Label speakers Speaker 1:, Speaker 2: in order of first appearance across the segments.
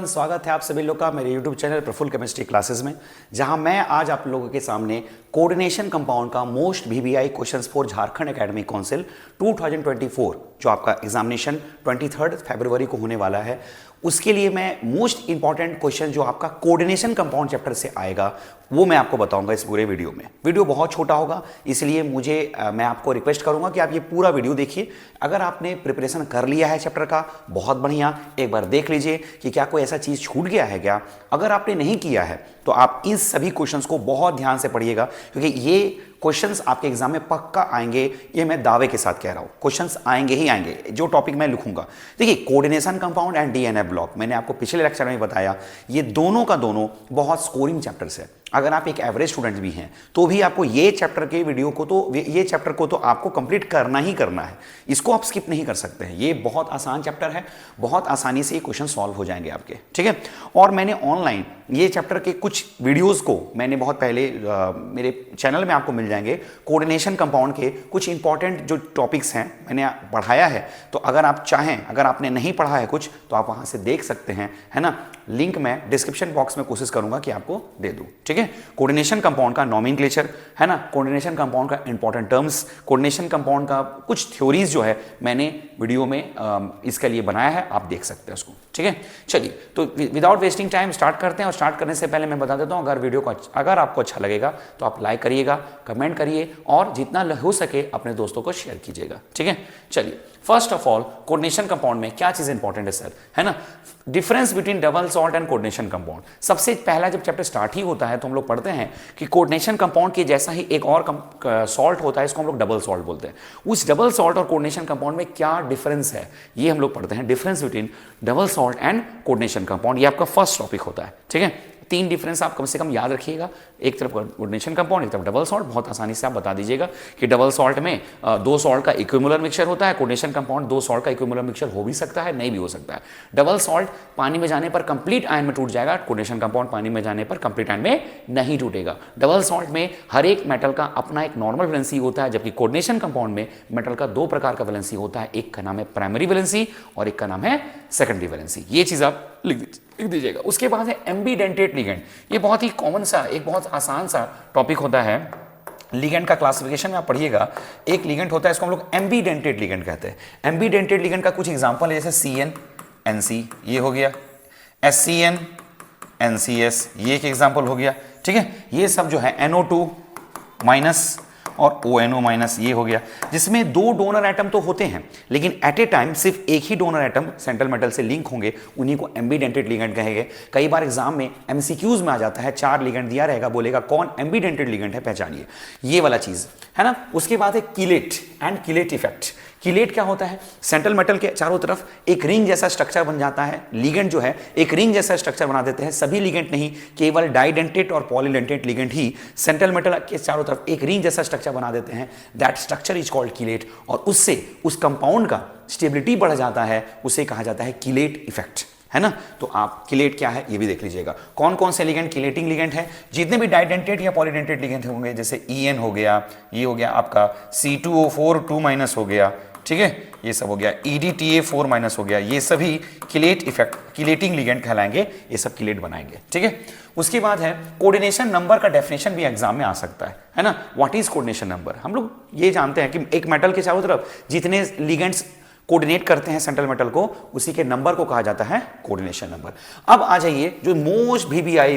Speaker 1: Everyone, स्वागत है आप सभी लोग का मेरे YouTube channel Prafull chemistry classes में, जहां मैं आज आप लोगों के सामने कोऑर्डिनेशन कंपाउंड का most VBI questions for Jharkhand academic council 2024 जो आपका एग्जामिनेशन 23 फरवरी को होने वाला है, उसके लिए मैं मोस्ट इंपॉर्टेंट क्वेश्चन जो आपका कोऑर्डिनेशन कंपाउंड चैप्टर से आएगा वो मैं आपको बताऊंगा इस पूरे वीडियो में। वीडियो बहुत छोटा होगा, इसलिए मैं आपको रिक्वेस्ट करूंगा कि आप ये पूरा वीडियो देखिए। अगर आपने प्रिपरेशन कर लिया है चैप्टर का, बहुत बढ़िया, एक बार देख लीजिए कि क्या कोई ऐसा चीज छूट गया है क्या। अगर आपने नहीं किया है तो आप इन सभी क्वेश्चंस को बहुत ध्यान से पढ़िएगा, क्योंकि ये क्वेश्चंस आपके एग्जाम में पक्का आएंगे, ये मैं दावे के साथ कह रहा हूं। क्वेश्चंस आएंगे ही आएंगे, जो टॉपिक मैं लिखूंगा। देखिए, coordination compound and DNA block, मैंने आपको पिछले लेक्चर में बताया, ये दोनों का दोनों बहुत स्कोरिंग चैप्टर्स है। अगर आप एक एवरेज स्टूडेंट भी हैं तो भी आपको ये चैप्टर के वीडियो को ये चैप्टर को तो आपको कंप्लीट करना ही करना है, इसको आप स्किप नहीं कर सकते हैं। ये बहुत आसान चैप्टर है, बहुत आसानी से ये क्वेश्चन सॉल्व हो जाएंगे आपके, ठीक है। और मैंने ऑनलाइन ये चैप्टर के कुछ वीडियोस को मैंने बहुत पहले मेरे चैनल में आपको मिल जाएंगे। कोऑर्डिनेशन कंपाउंड के कुछ इंपॉर्टेंट जो टॉपिक्स हैं मैंने पढ़ाया है, तो अगर आप चाहें, अगर आपने नहीं पढ़ा है कुछ, तो आप वहां से देख सकते हैं, है ना। लिंक मैं डिस्क्रिप्शन बॉक्स में कोशिश करूंगा कि आपको दे दूं, ठीक है। कोऑर्डिनेशन कंपाउंड का नॉमेनक्लेचर, है ना, कोऑर्डिनेशन कंपाउंड का इंपॉर्टेंट टर्म्स, कोऑर्डिनेशन कंपाउंड का कुछ थ्योरीज जो है मैंने वीडियो में इसके लिए बनाया है, आप देख सकते हैं उसको, ठीक है। चलिए, तो विदाउट वेस्टिंग टाइम स्टार्ट करते हैं। और स्टार्ट करने से पहले मैं बता देता हूं, अगर वीडियो को अगर आपको अच्छा लगेगा तो आप लाइक करिएगा, कमेंट करिए और जितना हो सके अपने दोस्तों को शेयर कीजिएगा, ठीक है। चलिए, first of all coordination compound में क्या चीज इंपॉर्टेंट है सर, है ना। Difference between double salt and coordination compound. सबसे पहला जब चैप्टर स्टार्ट ही होता है तो हम लोग पढ़ते हैं कि कोऑर्डिनेशन कंपाउंड के जैसा ही एक और सॉल्ट होता है, इसको हम लोग डबल सॉल्ट बोलते हैं। उस डबल सॉल्ट और कोऑर्डिनेशन कंपाउंड में क्या डिफरेंस है, ये हम लोग पढ़ते हैं। Difference between double salt and coordination compound, ये आपका फर्स्ट टॉपिक होता है, ठीक है। तीन डिफरेंस आप कम से कम याद रखिएगा, एक तरफ कोऑर्डिनेशन कंपाउंड, एक तरफ डबल सॉल्ट। बहुत आसानी से आप बता दीजिएगा कि डबल सॉल्ट में दो सॉल्ट का इक्विमुलर मिक्सचर होता है, कोऑर्डिनेशन कंपाउंड दो सॉल्ट का इक्विमुलर मिक्सचर हो भी सकता है, नहीं भी हो सकता है। डबल सॉल्ट पानी में जाने पर कंप्लीट आयन में टूट जाएगा, कोऑर्डिनेशन कंपाउंड पानी में जाने पर कंप्लीट आयन में नहीं टूटेगा। डबल सॉल्ट में हर एक मेटल का अपना एक नॉर्मल वैलेंसी होता है, जबकि कोऑर्डिनेशन कंपाउंड में मेटल का दो प्रकार का वैलेंसी होता है, एक का नाम है प्राइमरी वैलेंसी और एक का नाम है सेकेंडरी वैलेंसी। ये चीज आप लिख दीजिएगा। उसके बाद है एम्बीडेंटेट लिगेंड। ये बहुत ही कॉमन सा, एक बहुत आसान सा टॉपिक होता है। लिगेंड का क्लासिफिकेशन में आप पढ़िएगा, एक लिगेंड होता है, इसको हम लोग एम्बीडेंटेट लिगेंड कहते हैं। एम्बीडेंटेट लिगेंड का कुछ एग्जांपल है, जैसे CN NC ये हो गया, SCN NCS ये एक एग्जांपल हो गया, ठीक है। ये सब जो है NO2 माइनस और ONO माइनस ये हो गया, जिसमें दो डोनर एटम तो होते हैं, लेकिन एट ए टाइम सिर्फ एक ही डोनर एटम सेंट्रल मेटल से लिंक होंगे, उन्हीं को एम्बीडेंटेट लिगेंड कहेंगे। कई बार एग्जाम में MCQs में आ जाता है, 4 लिगेंड दिया रहेगा, बोलेगा कौन एम्बीडेंटेट लिगेंड है, पहचानिए, ये वाला चीज है ना। उसके बाद है chelate and chelate effect. Chelate क्या होता है, सेंट्रल मेटल के चारों तरफ एक रिंग जैसा स्ट्रक्चर बन जाता है, लिगेंड जो है एक रिंग जैसा स्ट्रक्चर बना देते हैं। सभी लिगेंड नहीं, केवल डाइडेंटेट और पॉलीडेंटेट लिगेंड ही सेंट्रल मेटल के चारों तरफ एक रिंग जैसा स्ट्रक्चर बना देते हैं। That structure is called chelate, और उससे उस कंपाउंड का स्टेबिलिटी बढ़ जाता है, उसे कहा जाता है किलेट इफेक्ट, है ना। तो आप किलेट क्या है ये भी देख लीजिएगा, कौन कौन से लिगेंड किलेटिंग लिगेंड है। जितने भी डाइडेंटेट या पॉलीडेंटेट लिगेंड होंगे, जैसे EN हो गया, ये हो गया आपका C2O4 2- हो गया, ठीक है, ये सब हो गया, EDTA4- हो गया, ये सभी किलेट इफेक्ट, किलेटिंग लिगेंड कहलाएंगे, ये सब किलेट बनाएंगे, ठीक है। उसके बाद है कोऑर्डिनेशन नंबर का डेफिनेशन भी एग्जाम में आ सकता है ना। व्हाट इज कोऑर्डिनेशन नंबर, हम लोग ये जानते हैं कि एक मेटल के चारों तरफ जितने लिगेंड्स कोऑर्डिनेट करते हैं सेंट्रल मेटल को, उसी के नंबर को कहा जाता है कोऑर्डिनेशन नंबर। अब आ जाइए जो मोस्ट VBI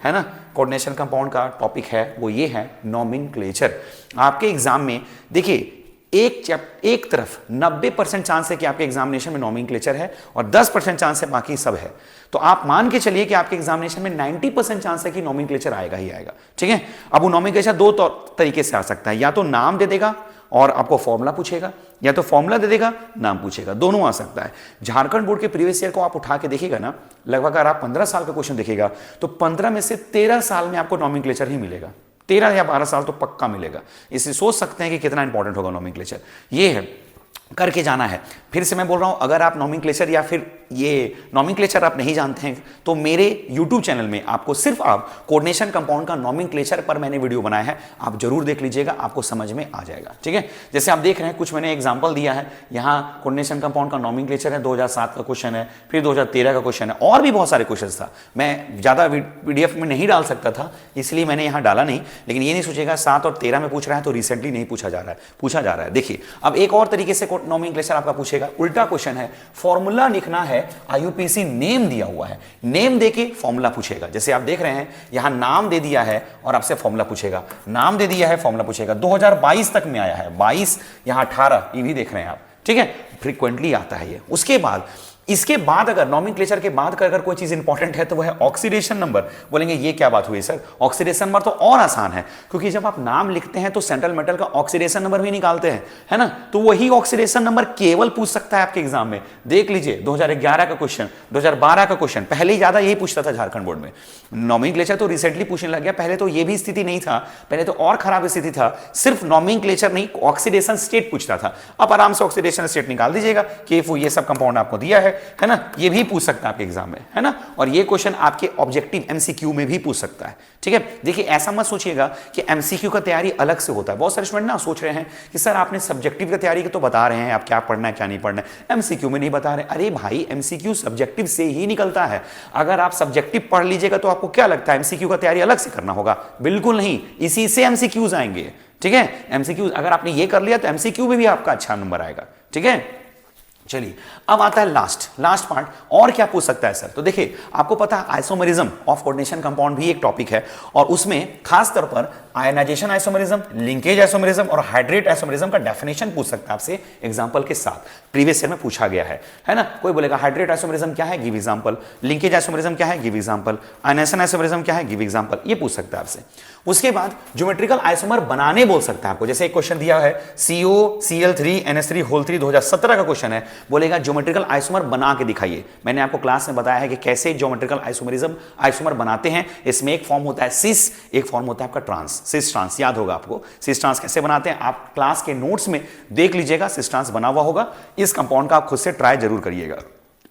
Speaker 1: है ना, कोऑर्डिनेशन कंपाउंड का टॉपिक है, वो ये है नॉमेनक्लेचर। आपके एग्जाम में देखिए, एक तरफ 90% चांस है कि आपके एग्जामिनेशन में नॉमेनक्लेचर है और 10% चांस है बाकी सब है। तो आप मान के चलिए कि आपके एग्जामिनेशन में 90% चांस है कि नॉमेनक्लेचर आएगा ही आएगा, ठीक है। अब वो नॉमेनक्लेचर दो तरीके से आ सकता है, या तो नाम दे देगा और आपको फॉर्मूला पूछेगा, या तो फॉर्मूला दे देगा नाम पूछेगा, दोनों आ सकता है। झारखंड बोर्ड के प्रीवियस ईयर को आप उठा के देखिएगा ना, लगभग अगर आप 15 साल का क्वेश्चन देखिएगा तो 15 में से 13 साल में आपको नॉमेनक्लेचर ही मिलेगा, 13 या 12 साल तो पक्का मिलेगा। इससे सोच सकते हैं कि कितना इंपॉर्टेंट होगा नॉमेनक्लेचर, ये है, करके जाना है। फिर से मैं बोल रहा हूं, अगर आप नॉमेनक्लेचर या फिर ये नॉमेनक्लेचर आप नहीं जानते हैं तो मेरे YouTube चैनल में आपको सिर्फ आप कोऑर्डिनेशन कंपाउंड का नॉमेनक्लेचर पर मैंने वीडियो बनाया है, आप जरूर देख लीजिएगा, आपको समझ में आ जाएगा। ठीक है, जैसे आप देख रहे हैं कुछ मैंने एग्जांपल दिया है, यहाँ कोऑर्डिनेशन कंपाउंड का नॉमेनक्लेचर है, 2007 का क्वेश्चन है, फिर 2013 का क्वेश्चन है, और भी बहुत सारे क्वेश्चन था। मैं ज्यादा PDF में नहीं डाल सकता था इसलिए मैंने यहाँ डाला नहीं, लेकिन ये नहीं सोचेगा 7 और 13 में पूछ रहा है तो रिसेंटली नहीं पूछा जा रहा है। देखिए अब एक और तरीके से नॉमेनक्लेचर आपका पूछेगा, उल्टा क्वेश्चन है, फॉर्मूला लिखना है, IUPAC नेम दिया हुआ है, नेम देके फॉर्मूला पूछेगा। जैसे आप देख रहे हैं यहां नाम दे दिया है और आपसे फॉर्मूला पूछेगा, नाम दे दिया है, फॉर्मूला पूछेगा। 2022 तक में आया है, 22 यहां 18, ये भी देख रहे हैं आप। ठीक है, फ्रीक्वेंटली आता है ये। उसके बाद इसके बाद अगर नॉमेनक्लेचर के बाद का अगर कोई चीज इंपॉर्टेंट है तो वह है ऑक्सीडेशन नंबर। बोलेंगे ये क्या बात हुई सर, ऑक्सीडेशन नंबर तो और आसान है, क्योंकि जब आप नाम लिखते हैं तो सेंट्रल मेटल का ऑक्सीडेशन नंबर भी निकालते हैं, है ना, तो वही ऑक्सीडेशन नंबर केवल पूछ सकता है आपके एग्जाम में। देख लीजिए 2011 का क्वेश्चन, 2012 का क्वेश्चन, पहले ही ज्यादा यही पूछता था झारखंड बोर्ड में। नॉमेनक्लेचर तो रिसेंटली पूछने लग गया, पहले तो ये भी स्थिति नहीं था, पहले तो और खराब स्थिति था, सिर्फ नॉमेनक्लेचर नहीं ऑक्सीडेशन स्टेट पूछता था। अब आराम से ऑक्सीडेशन स्टेट निकाल दीजिएगा कि ये सब कंपाउंड आपको दिया है ना, ये भी पूछ सकता है आपके एग्जाम में, है ना, और ये क्वेश्चन आपके ऑब्जेक्टिव MCQ में भी पूछ सकता है। ठीक है, देखिए ऐसा मत सोचिएगा कि MCQ का तैयारी अलग से होता है। बहुत सारे स्टूडेंट ना सोच रहे हैं कि सर आपने सब्जेक्टिव की तैयारी की तो बता रहे हैं, आप क्या पढ़ना है क्या नहीं पढ़ना है, MCQ में नहीं बता रहे। अरे भाई MCQ सब्जेक्टिव से ही निकलता है। अगर आप सब्जेक्टिव पढ़ लीजिएगा तो आपको क्या लगता है MCQ का तैयारी अलग से करना होगा? बिल्कुल नहीं, इसी से MCQs आएंगे। ठीक है, MCQs अगर आपने ये कर लिया तो MCQ में भी आपका अच्छा नंबर आएगा। ठीक है, चलिए अब आता है लास्ट पार्ट, और क्या पूछ सकता है सर? तो देखिए आपको पता है आइसोमेरिज्म ऑफ कोऑर्डिनेशन कंपाउंड भी एक टॉपिक है, और उसमें खास तौर पर आयनाइजेशन आइसोमेरिज्म, लिंकेज आइसोमेरिज्म और हाइड्रेट आइसोमेरिज्म का डेफिनेशन पूछ सकता है आपसे एग्जांपल के साथ। प्रीवियस ईयर में पूछा गया है ना। कोई बोलेगा हाइड्रेट आइसोमेरिज्म क्या है, गिव एग्जांपल। लिंकेज आइसोमेरिज्म क्या है, गिव एग्जांपल। आयनाइजेशन आइसोमेरिज्म क्या है, गिव एग्जांपल। ये पूछ सकता है आपसे। उसके बाद ज्योमेट्रिकल आइसोमर बनाने बोल सकता है आपको। जैसे एक क्वेश्चन दिया है COCl3NH3 होल 3 2017 का क्वेश्चन है, बोलेगा ज्योमेट्रिकल आइसोमर बना के दिखाइए। मैंने आपको क्लास में बताया है कि कैसे ज्योमेट्रिकल आइसोमर बनाते हैं। इसमें एक फॉर्म होता है सिस, एक फॉर्म होता है आपका ट्रांस। सिस ट्रांस याद होगा आपको, सिस ट्रांस कैसे बनाते हैं आप क्लास के नोट्स में देख लीजिएगा, सिस ट्रांस बना हुआ होगा। इस कंपाउंड का आप खुद से ट्राई जरूर करिएगा।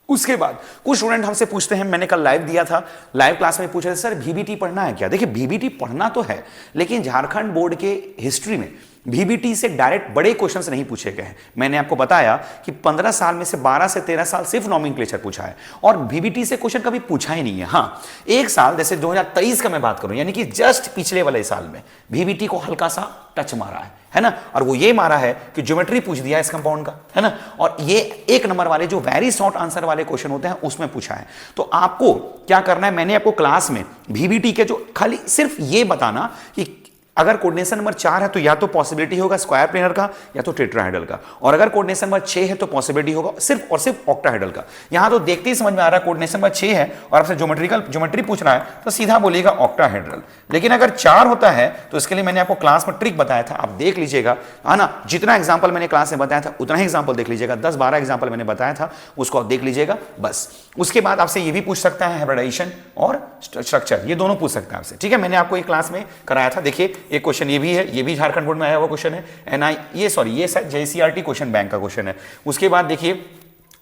Speaker 1: उसके बाद कुछ स्टूडेंट हमसे पूछते हैं, मैंने कल लाइव दिया था, लाइव क्लास में पूछे थे सर VBT पढ़ना है क्या? देखिए VBT पढ़ना तो है, लेकिन झारखंड बोर्ड के हिस्ट्री में VBT से डायरेक्ट बड़े क्वेश्चंस नहीं पूछे गए हैं। मैंने आपको बताया कि 15 साल में से 12 से 13 साल सिर्फ नॉमेनक्लेचर पूछा है, और VBT से क्वेश्चन कभी पूछा ही नहीं है। हाँ, एक साल जैसे 2023 का मैं बात करूं, यानी कि जस्ट पिछले वाले साल में VBT को हल्का सा टच मारा है ना, और वो ये मारा है कि ज्योमेट्री पूछ दिया इस कंपाउंड का, है ना, और ये 1 नंबर वाले जो वेरी शॉर्ट आंसर वाले क्वेश्चन होते हैं उसमें पूछा है। तो आपको क्या करना है, मैंने आपको क्लास में VBT के जो खाली सिर्फ ये बताना कि अगर कोऑर्डिनेशन नंबर 4 है तो या तो पॉसिबिलिटी होगा स्क्वायर प्लेनर का या तो टेट्राहेड्रल का, और अगर कोऑर्डिनेशन नंबर 6 है तो पॉसिबिलिटी होगा सिर्फ और सिर्फ ऑक्टाहेड्रल का। यहां तो देखते ही समझ में आ रहा है कोऑर्डिनेशन नंबर 6 है और आपसे ज्योमेट्री पूछ रहा है तो सीधा बोलिएगा ऑक्टाहेड्रल। लेकिन अगर 4 होता है तो इसके लिए मैंने आपको क्लास में ट्रिक बताया था, आप देख लीजिएगा, है ना। जितना एग्जाम्पल मैंने क्लास में बताया था उतना ही एग्जाम्पल देख लीजिएगा, 10-12 एग्जाम्पल मैंने बताया था, उसको आप देख लीजिएगा बस। उसके बाद आपसे ये भी पूछ सकता है हाइब्रिडाइजेशन और स्ट्रक्चर, ये दोनों पूछ सकता है आपसे। ठीक है, मैंने आपको एक क्लास में कराया था। देखिए एक क्वेश्चन ये भी है, ये भी झारखंड बोर्ड में आया हुआ क्वेश्चन है। ये JCRT क्वेश्चन बैंक का क्वेश्चन है। उसके बाद देखिए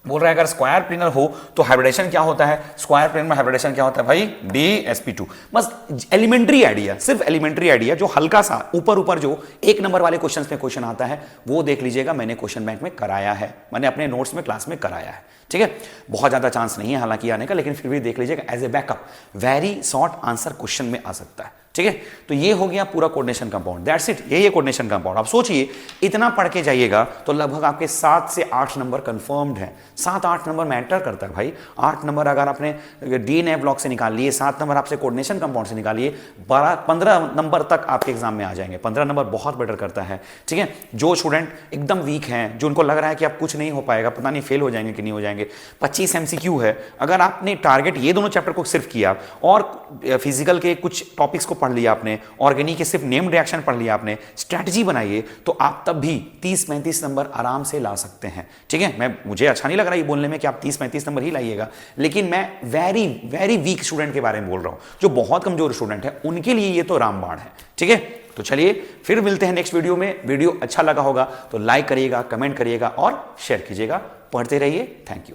Speaker 1: बोल रहा है अगर स्क्वायर प्लेनर हो तो हाइब्रिडेशन क्या होता है, स्क्वायर प्लेनर में हाइब्रिडेशन क्या होता है भाई, DsP2। बस एलिमेंट्री आइडिया, सिर्फ एलिमेंट्री आइडिया जो हल्का सा ऊपर जो 1 नंबर वाले क्वेश्चंस में क्वेश्चन आता है वो देख लीजिएगा, मैंने क्वेश्चन बैंक में कराया है, मैंने अपने नोट्स में क्लास में कराया है। ठीक है, बहुत ज्यादा चांस नहीं है हालांकि आने का, लेकिन फिर भी देख लीजिएगा as a backup, very short answer question में आ सकता है। ठीक है, तो ये हो गया पूरा कोऑर्डिनेशन कंपाउंड, दैट्स इट, यही है कोऑर्डिनेशन कंपाउंड। आप सोचिए इतना पढ़ के जाइएगा तो लगभग आपके 7 से 8 नंबर कंफर्म्ड है। 7-8 नंबर मैटर करता है भाई। 8 नंबर अगर आपने DNA ब्लॉक से निकाल लिए, 7 नंबर आपसे कोऑर्डिनेशन कंपाउंड से निकालिए, 15 नंबर तक आपके एग्जाम में आ जाएंगे। 15 नंबर बहुत बेटर करता है। ठीक है, जो स्टूडेंट एकदम वीक हैं, जो उनको लग रहा है कि आप कुछ नहीं हो पाएगा, पता नहीं फेल हो जाएंगे कि नहीं हो जाएंगे, 25 MCQ है। अगर आपने टारगेट ये दोनों चैप्टर को सिर्फ किया और फिजिकल के कुछ टॉपिक्स को पढ़ लिया आपने, ऑर्गेनिक के सिर्फ नेम्ड रिएक्शन पढ़ लिया आपने, स्ट्रैटेजी बनाइए, तो आप तब भी 30-35 नंबर आराम से ला सकते हैं। ठीक है, मुझे अच्छा नहीं लग रहा ये बोलने में कि आप 30-35 नंबर ही लाइएगा, लेकिन मैं वेरी वीक स्टूडेंट के बारे में बोल रहा हूं, जो बहुत कमजोर स्टूडेंट है उनके लिए ये तो रामबाण है। ठीक है, तो चलिए फिर मिलते हैं नेक्स्ट वीडियो में। वीडियो अच्छा लगा होगा तो लाइक करिएगा, कमेंट करिएगा और शेयर कीजिएगा। पढ़ते रहिए। Thank you.